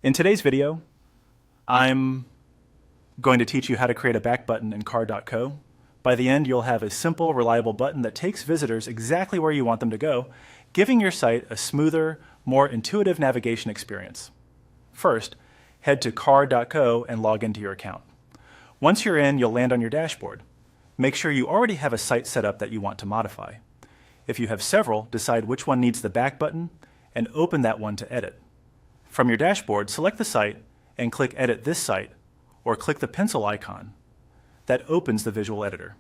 In today's video, I'm going to teach you how to create a back button in Card.co. By the end, you'll have a simple, reliable button that takes visitors exactly where you want them to go, giving your site a smoother, more intuitive navigation experience. First, head to Card.co and log into your account. Once you're in, you'll land on your dashboard. Make sure you already have a site set up that you want to modify. If you have several, decide which one needs the back button and open that one to edit. From your dashboard, select the site and click Edit this site, or click the pencil icon. That opens the visual editor.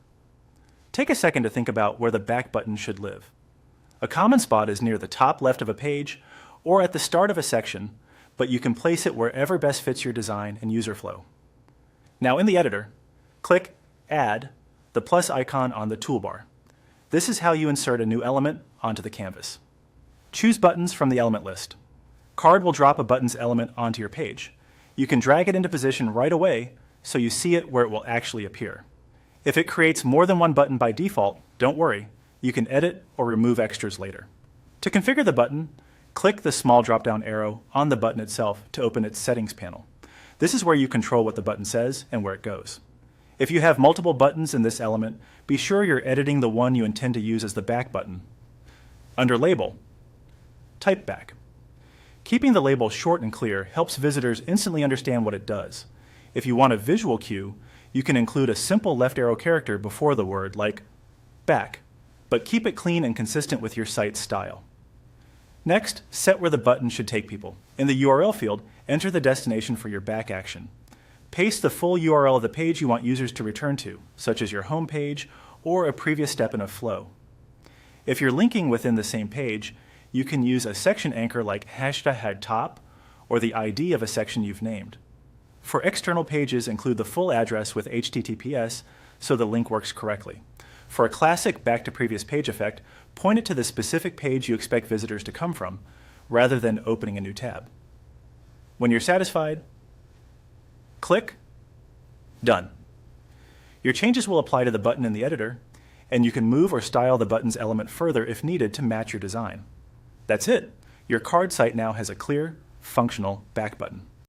Take a second to think about where the back button should live. A common spot is near the top left of a page or at the start of a section, but you can place it wherever best fits your design and user flow. Now in the editor, click Add, the plus icon on the toolbar. This is how you insert a new element onto the canvas. Choose buttons from the element list. Card will drop a button's element onto your page. You can drag it into position right away so you see it where it will actually appear. If it creates more than one button by default, don't worry. You can edit or remove extras later. To configure the button, click the small drop-down arrow on the button itself to open its settings panel. This is where you control what the button says and where it goes. If you have multiple buttons in this element, be sure you're editing the one you intend to use as the back button. Under Label, type Back. Keeping the label short and clear helps visitors instantly understand what it does. If you want a visual cue, you can include a simple left arrow character before the word, like back, but keep it clean and consistent with your site's style. Next, set where the button should take people. In the URL field, enter the destination for your back action. Paste the full URL of the page you want users to return to, such as your home page or a previous step in a flow. If you're linking within the same page, you can use a section anchor like #top or the ID of a section you've named. For external pages, include the full address with HTTPS so the link works correctly. For a classic back to previous page effect, point it to the specific page you expect visitors to come from, rather than opening a new tab. When you're satisfied, click Done. Your changes will apply to the button in the editor, and you can move or style the button's element further if needed to match your design. That's it. Your card site now has a clear, functional back button.